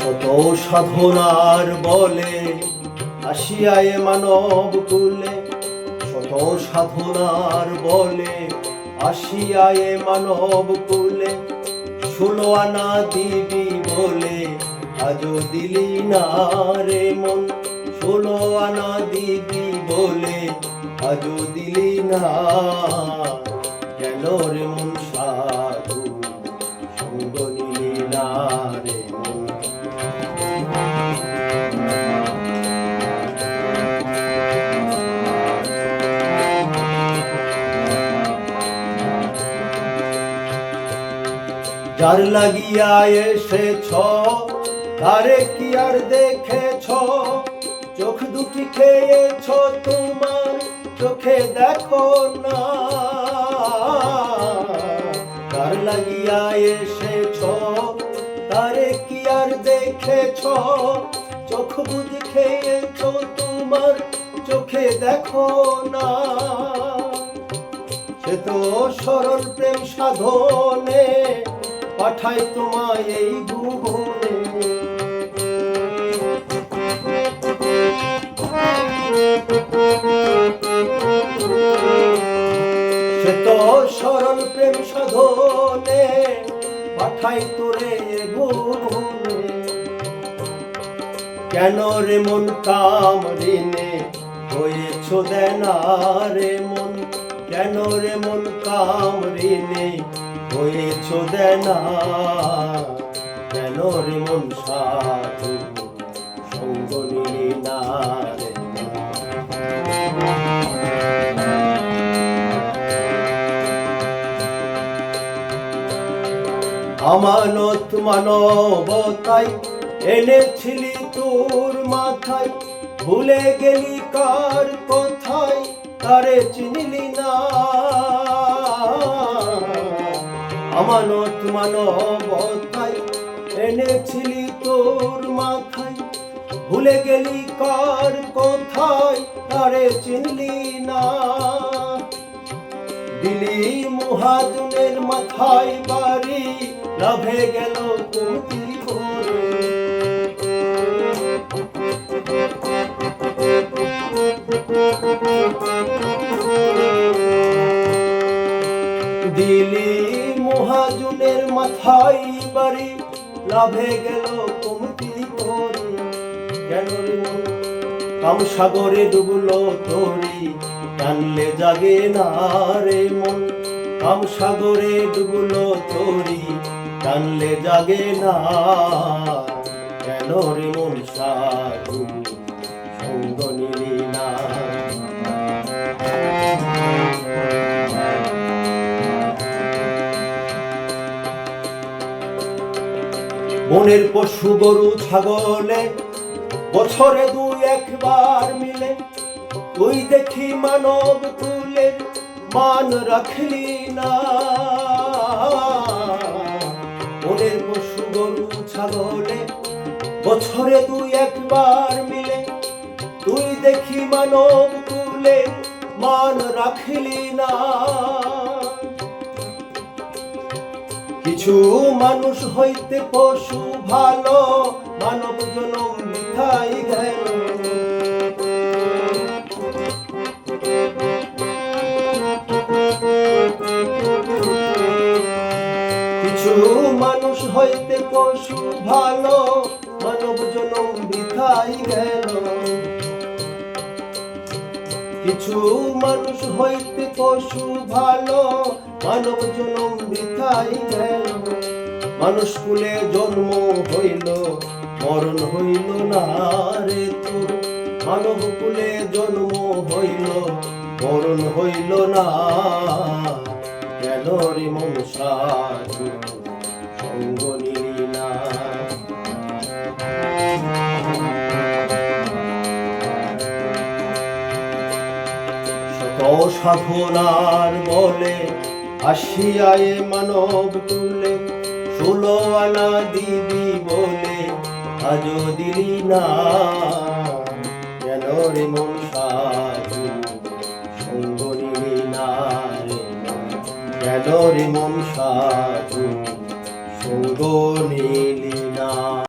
শত সাধনার বলে আসিয়ায় মানব কুলে, শত সাধনার বলে আসিয়ায় মানব কুলে, 16 আনা দিবি বলে আজও দিলি না রে মন, 16 আনা দিবি বলে আজও দিলি না, কেন রে মন সাধু সঙ্গ নিলি না রে মন। যার লাগিয়া এসেছ তারে কি আর দেখেছ, চোখ দুটি খেয়েছ তোমার চোখে দেখো না। যার লাগিয়া এসেছ তারে কি আর দেখেছ, চোখ বুঝি খেয়েছ তোমার চোখে দেখো না। সে তো সরল প্রেম সাধনে পাঠাই তোমায় এই ভুবনে, সে তো সরল প্রেম সাধনে পাঠাই তোরে ভুবনে। কেন রে মন কামরিনে হয়েছ দেনা রে মন, কেন রে মন কামরিনে হয়েছ দেনা, কেন রে মন সাধু সঙ্গ নিলি না রে। আমানত মানবতায় এনেছিলি তোর মাথায়, ভুলে গেলি কার কথায় তারে চিনিলি না। আমানত মানবতায় এনেছিলি তোর মাথায়, ভুলে গেলি কার কথায় তারে চিনলি না। দিলি মহাজনের মাথায় বাড়ি, লাভে গেল তুমি করে। দিলি মহাজনের মাথায় বাড়ি, লাভে গেল কমতি করে। কেন রে মন কামসাগরে ডুবলো তোরি, টানলে জাগে না রে মন, কামসাগরে ডুবলো তোরি টানলে জাগে না, কেন রে মন সাধু সঙ্গ নিলি না। বনের পশু গরু ছাগলে বছরে 2-1 বার মিলে, তুই দেখি মানব কুলের মান রাখলি না। বনের পশু গরু ছাগলে বছরে 2-1 বার মিলে, তুই দেখি মানব কুলের মান রাখলি না। কিছু মানুষ হইতে পশু ভালো, মানব জনম মিথাই গেল। কিছু মানুষ হইতে পশু ভালো, মানব জনম মিথাই গেল। কিছু মানুষ হইতে পশু ভালো, মানব জনম বৃথাই গেল। মানুষ কুলে জন্ম হইল, মরণ হইল না রে তোর, মানব কুলে জন্ম হইল, মরণ হইল না, কেন রে মন সাধু সঙ্গ নিলি না। শত সাধনার বলে আসিয়ায় মানব কুলে, 16 আনা দিবি বলে আজও দিলি না, কেন রে মন সাধু সঙ্গ নিলি না রে মন, কেন রে মন সাধু সঙ্গ নিলি।